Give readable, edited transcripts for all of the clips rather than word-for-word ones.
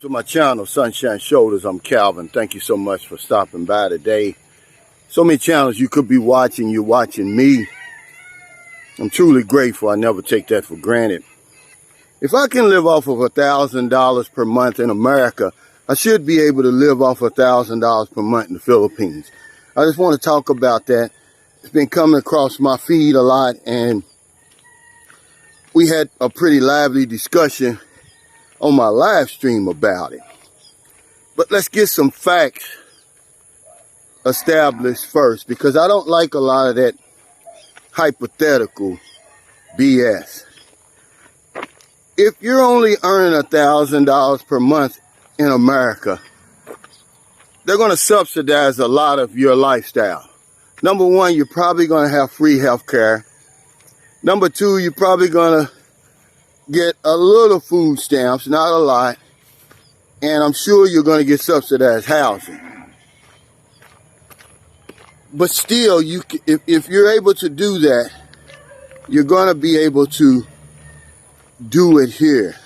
To my channel, Sunshine Shoulders. I'm Calvin. Thank you so much for stopping by today. So many channels you could be watching. You're watching me. I'm truly grateful. I never take that for granted. If I can live off of $1,000 per month in America, I should be able to live off $1,000 per month in the Philippines. I just want to talk about that. It's been coming across my feed a lot, and we had a pretty lively discussion on my live stream about it. But let's get some facts established first, because I don't like a lot of that hypothetical BS. If you're only earning $1,000 per month in America, they're going to subsidize a lot of your lifestyle. Number one, you're probably going to have free health care. Number two, you're probably going to get a little food stamps, not a lot, and I'm sure you're going to get subsidized housing. But still, if you're able to do that, you're going to be able to do it here.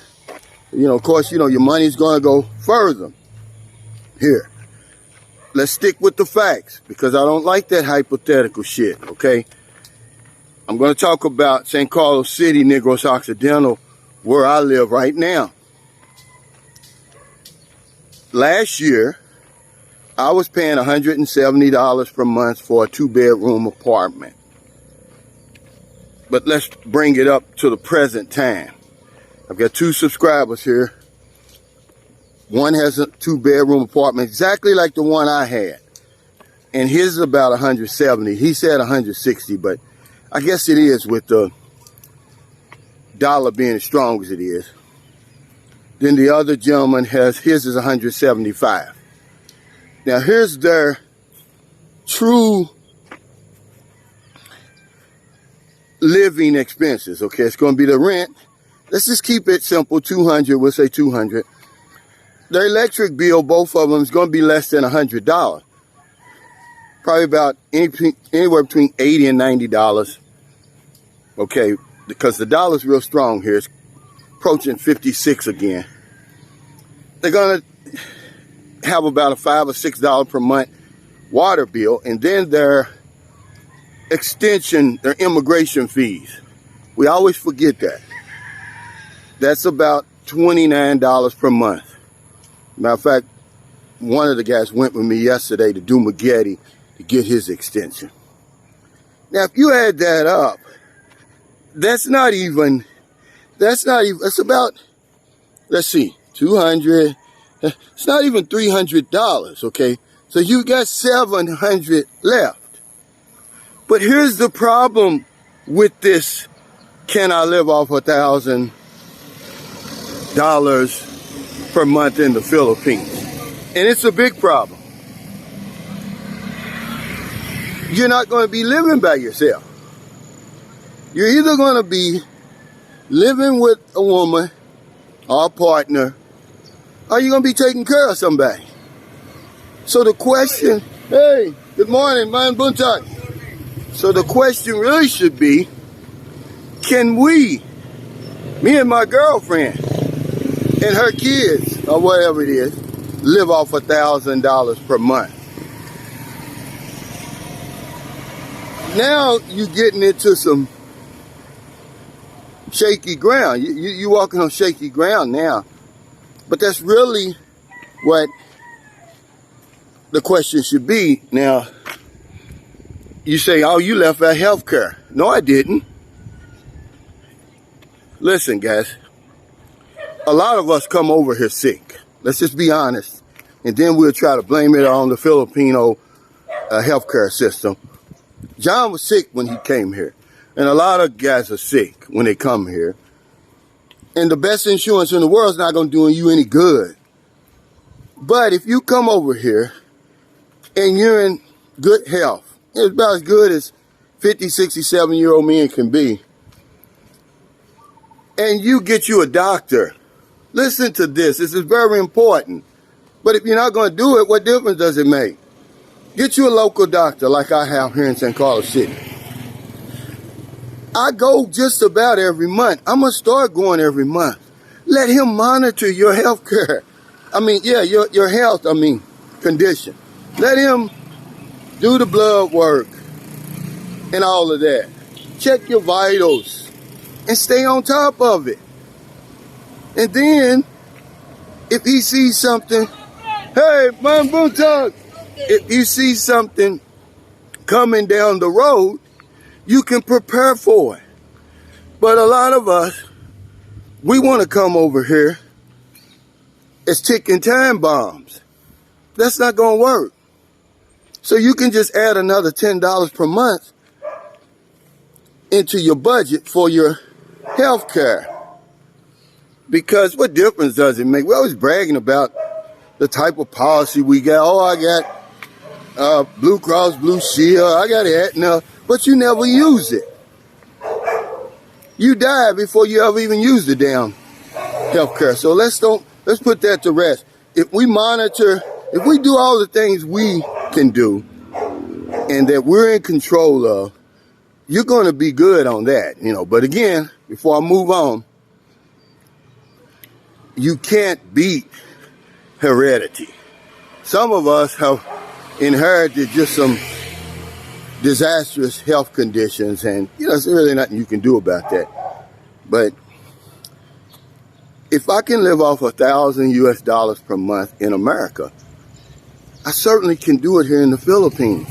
Of course, your money's going to go further here. Let's stick with the facts, because I don't like that hypothetical shit, okay? I'm going to talk about San Carlos City, Negros Occidental, where I live right now. Last year, I was paying $170 per month for a 2-bedroom apartment. But let's bring it up to the present time. I've got 2 subscribers here. One has a 2-bedroom apartment exactly like the one I had, and his is about $170. He said $160, but I guess it is with the dollar being as strong as it is. Then the other gentleman his is $175. Now here's their true living expenses. Okay, it's going to be the rent. Let's just keep it simple. $200. We'll say $200. Their electric bill, both of them, is going to be less than $100. Probably about anywhere between $80 and $90. Okay, because the dollar's real strong here. It's approaching 56 again. They're going to have about a $5 or $6 per month water bill, and then their extension, their immigration fees. We always forget that. That's about $29 per month. Matter of fact, one of the guys went with me yesterday to Dumaguete to get his extension. Now, if you add that up, it's about, let's see, 200, it's not even $300, okay? So you got $700 left. But here's the problem with this, can I live off $1,000 per month in the Philippines? And it's a big problem. You're not going to be living by yourself. You're either going to be living with a woman or a partner, or you're going to be taking care of somebody. So the question, hey, good morning, man, Buntak. So the question really should be, can we, me and my girlfriend and her kids, or whatever it is, live off $1,000 per month? Now you're getting into some shaky ground. You're walking on shaky ground now. But that's really what the question should be. Now, you say, oh, you left out health care. No, I didn't. Listen, guys. A lot of us come over here sick. Let's just be honest. And then we'll try to blame it on the Filipino healthcare system. John was sick when he came here. And a lot of guys are sick when they come here. And the best insurance in the world is not going to do you any good. But if you come over here and you're in good health, it's about as good as 50, 60, 70-year-old men can be, and you get you a doctor, listen to this. This is very important. But if you're not going to do it, what difference does it make? Get you a local doctor like I have here in San Carlos City. I go just about every month. I'm going to start going every month. Let him monitor your health care. your health, condition. Let him do the blood work and all of that. Check your vitals and stay on top of it. And then, if he sees something, hey, man, Bootog, if you see something coming down the road, you can prepare for it. But a lot of us, we want to come over here as ticking time bombs. That's not going to work. So you can just add another $10 per month into your budget for your health care. Because what difference does it make? We're always bragging about the type of policy we got. Oh, I got Blue Cross Blue Shield, I got Aetna, but you never use it. You die before you ever even use the damn health care. So let's put that to rest. If we monitor, if we do all the things we can do and that we're in control of, you're going to be good on that, But again, before I move on, you can't beat heredity. Some of us have inherited just some disastrous health conditions, and there's really nothing you can do about that. But if I can live off $1,000 US per month in America, I certainly can do it here in the Philippines.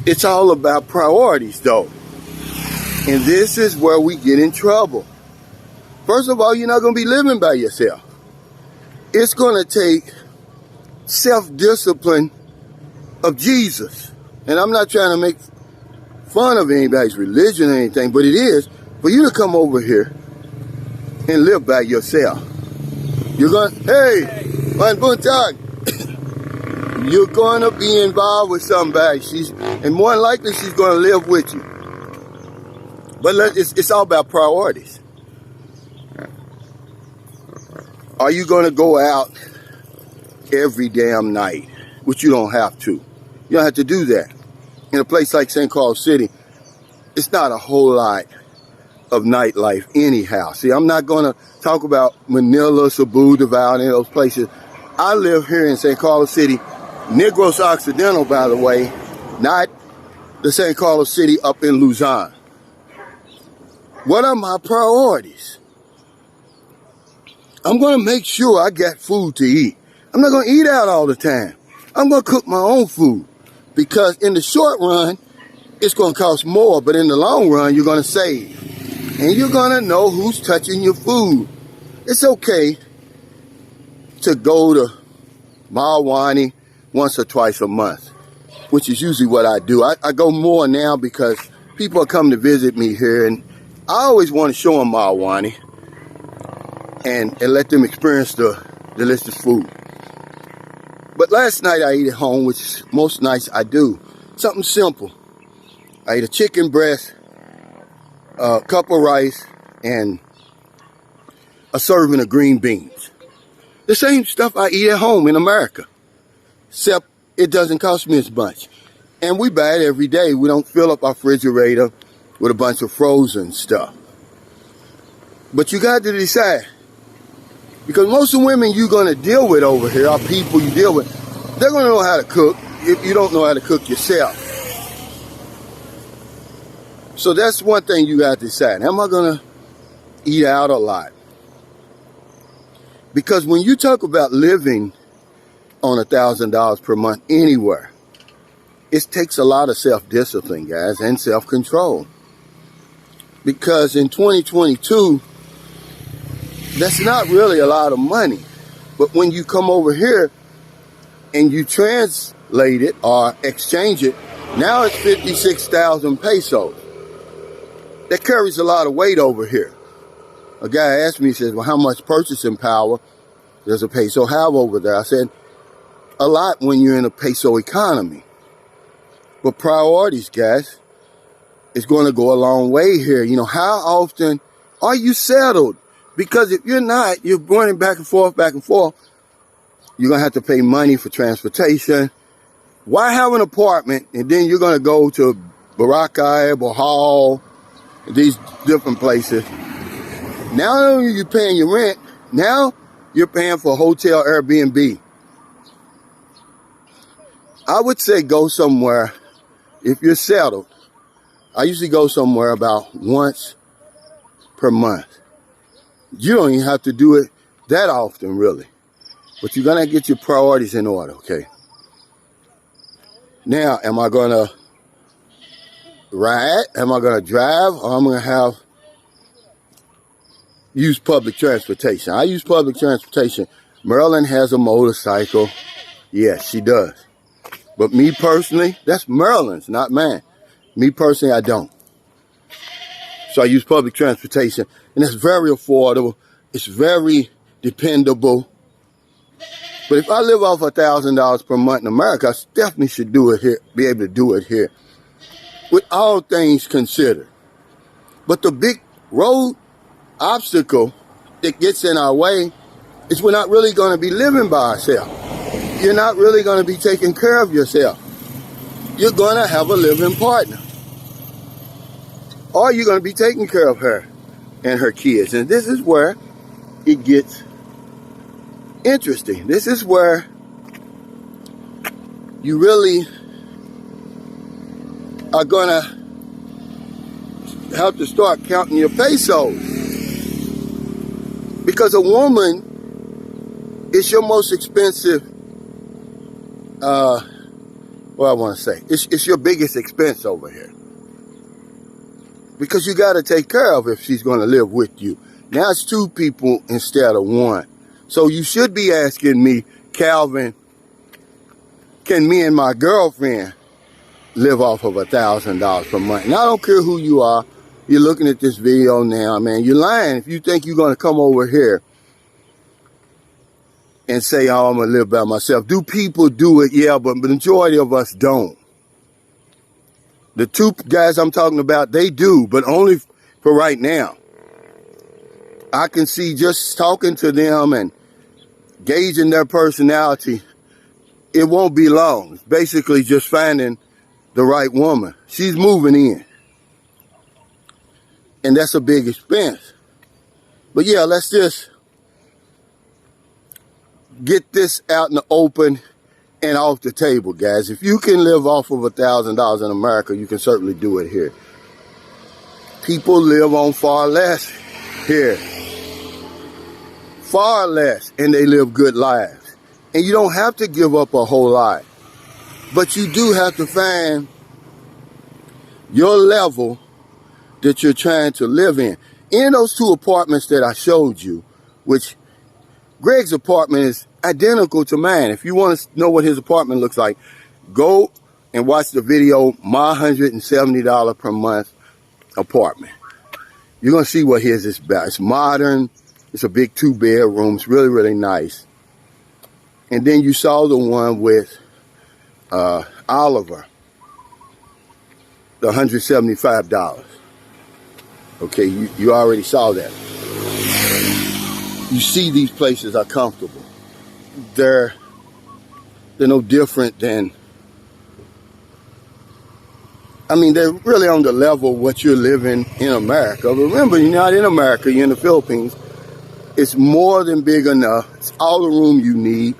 It's all about priorities, though. And this is where we get in trouble. First of all, you're not going to be living by yourself. It's going to take self-discipline of Jesus. And I'm not trying to make fun of anybody's religion or anything, but it is for you to come over here and live by yourself. You're going, Man Buntag, you're going to be involved with somebody. And more than likely, she's going to live with you. But it's all about priorities. Are you going to go out every damn night? Which you don't have to. You don't have to do that. In a place like St. Carlos City, it's not a whole lot of nightlife anyhow. See, I'm not going to talk about Manila, Cebu, Davao, and those places. I live here in St. Carlos City, Negros Occidental, by the way, not the St. Carlos City up in Luzon. What are my priorities? I'm going to make sure I got food to eat. I'm not going to eat out all the time. I'm going to cook my own food because in the short run, it's going to cost more, but in the long run, you're going to save. And you're going to know who's touching your food. It's okay to go to Malwani once or twice a month, which is usually what I do. I go more now because people are coming to visit me here, and I always want to show them Malwani and let them experience the delicious food. But last night I ate at home, which most nights I do. Something simple. I ate a chicken breast, a cup of rice, and a serving of green beans. The same stuff I eat at home in America, except it doesn't cost me as much. And we buy it every day. We don't fill up our refrigerator with a bunch of frozen stuff. But you got to decide. Because most of the women you're going to deal with over here are people you deal with. They're going to know how to cook if you don't know how to cook yourself. So that's one thing you got to decide. Am I going to eat out a lot? Because when you talk about living on $1,000 per month anywhere, it takes a lot of self-discipline, guys, and self-control. Because in 2022, that's not really a lot of money. But when you come over here and you translate it or exchange it, now it's 56,000 pesos. That carries a lot of weight over here. A guy asked me, he says, well, how much purchasing power does a peso have over there? I said, a lot when you're in a peso economy. But priorities, guys, is going to go a long way here. You know, how often are you settled? Because if you're not, you're running back and forth, you're going to have to pay money for transportation. Why have an apartment and then you're going to go to Boracay, Bohol, these different places? Now not only are you paying your rent, now You're paying for hotel, Airbnb. I would say go somewhere, if you're settled, I usually go somewhere about once per month. You don't even have to do it that often, really. But you're going to get your priorities in order, okay? Now, am I going to ride? Am I going to drive? Or am I going to use public transportation? I use public transportation. Maryland has a motorcycle. Yes, she does. But me personally, that's Maryland's, not mine. Me personally, I don't. So I use public transportation, and it's very affordable. It's very dependable. But if I live off $1,000 per month in America, I definitely should do it here, be able to do it here, with all things considered. But the big road obstacle that gets in our way is we're not really going to be living by ourselves. You're not really going to be taking care of yourself. You're going to have a living partner. Or you're going to be taking care of her and her kids. And this is where it gets interesting. This is where you really are going to have to start counting your pesos. Because a woman is your most expensive, what I want to say, it's your biggest expense over here. Because you got to take care of if she's going to live with you. Now it's two people instead of one. So you should be asking me, Calvin, can me and my girlfriend live off of $1,000 per month? And I don't care who you are. You're looking at this video now, man. You're lying if you think you're going to come over here and say, oh, I'm going to live by myself. Do people do it? Yeah, but the majority of us don't. The two guys I'm talking about, they do, but only for right now. I can see just talking to them and gauging their personality, it won't be long. It's basically just finding the right woman. She's moving in. And that's a big expense. But yeah, let's just get this out in the open and off the table, guys. If you can live off of $1,000 in America, you can certainly do it here. People live on far less here. Far less, and they live good lives. And you don't have to give up a whole lot. But you do have to find your level that you're trying to live in. In those two apartments that I showed you, which Greg's apartment is identical to mine. If you want to know what his apartment looks like, go and watch the video, my $170 per month apartment. You're going to see what his is about. It's modern. It's a big 2-bedroom. It's really, really nice. And then you saw the one with Oliver, the $175. Okay, you already saw that. You see these places are comfortable. They're no different than, I mean, they're really on the level of what you're living in America. Remember, you're not in America, you're in the Philippines. It's more than big enough. It's all the room you need.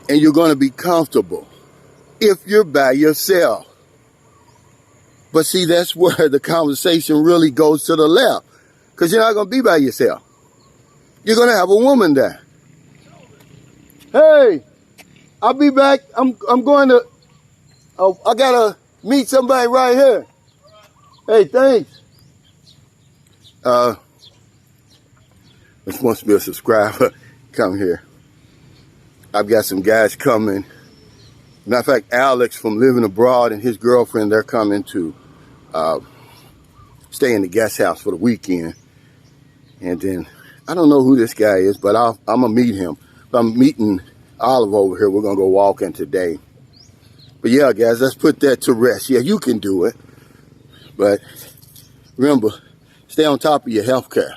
And you're going to be comfortable if you're by yourself. But see, that's where the conversation really goes to the left. Because you're not going to be by yourself. You're going to have a woman there. Hey, I'll be back. I'm going to, I got to meet somebody right here. Hey, thanks. This wants to be a subscriber. Come here. I've got some guys coming. Matter of fact, Alex from Living Abroad and his girlfriend, they're coming to stay in the guest house for the weekend. And then, I don't know who this guy is, but I'm going to meet him. I'm meeting Olive over here. We're going to go walking today. But yeah, guys, let's put that to rest. Yeah, you can do it. But remember, stay on top of your health care.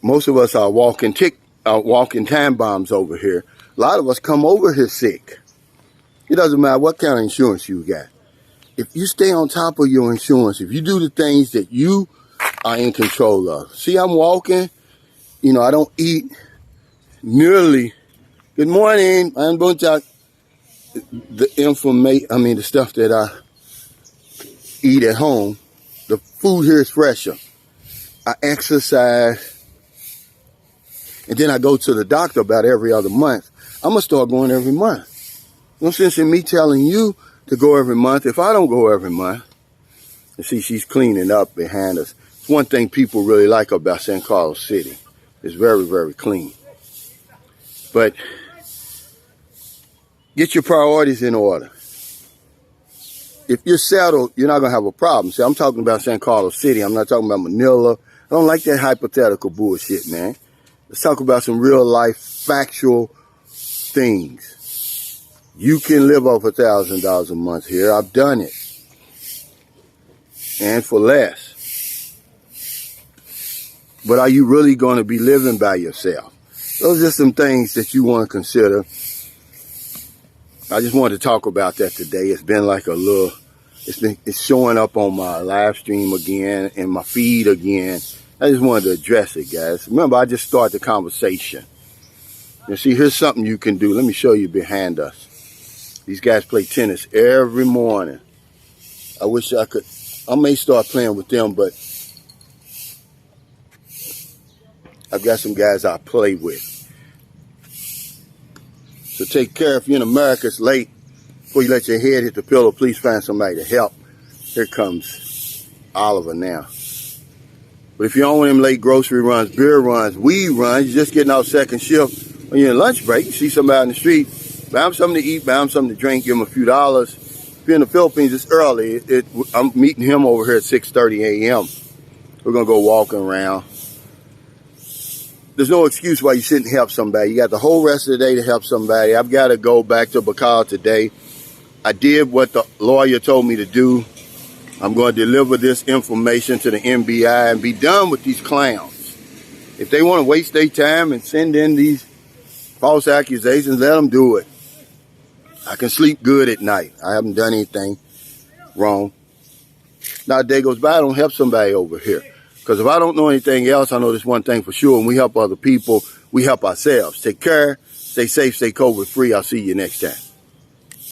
Most of us are walking time bombs over here. A lot of us come over here sick. It doesn't matter what kind of insurance you got. If you stay on top of your insurance, if you do the things that you are in control of. See, I'm walking I don't eat nearly. Good morning. I'm going to talk the the stuff that I eat at home. The food here is fresher. I exercise, and then I go to the doctor about every other month. I'm going to start going every month. No sense in me telling you to go every month if I don't go every month. And see, she's cleaning up behind us. It's one thing people really like about San Carlos City. It's very, very clean. But get your priorities in order. If you're settled, you're not going to have a problem. See, I'm talking about San Carlos City. I'm not talking about Manila. I don't like that hypothetical bullshit, man. Let's talk about some real life, factual things. You can live off $1,000 a month here. I've done it. And for less. But are you really going to be living by yourself? Those are some things that you want to consider. I just wanted to talk about that today. It's been like it's showing up on my live stream again and my feed again. I just wanted to address it, guys. Remember, I just started the conversation. You see, here's something you can do. Let me show you behind us. These guys play tennis every morning. I wish I could. I may start playing with them, but I've got some guys I play with. So take care. If you're in America, it's late. Before you let your head hit the pillow, please find somebody to help. Here comes Oliver now. But if you're on one of them late grocery runs, beer runs, weed runs, you're just getting out second shift, when you're in lunch break, you see somebody on the street, buy them something to eat, buy them something to drink, give them a few dollars. If you're in the Philippines, it's early. I'm meeting him over here at 6:30 a.m. We're going to go walking around. There's no excuse why you shouldn't help somebody. You got the whole rest of the day to help somebody. I've got to go back to Bacal today. I did what the lawyer told me to do. I'm going to deliver this information to the NBI and be done with these clowns. If they want to waste their time and send in these false accusations, let them do it. I can sleep good at night. I haven't done anything wrong. Now a day goes by, I don't help somebody over here. Because if I don't know anything else, I know this one thing for sure. When we help other people, we help ourselves. Take care, stay safe, stay COVID free. I'll see you next time.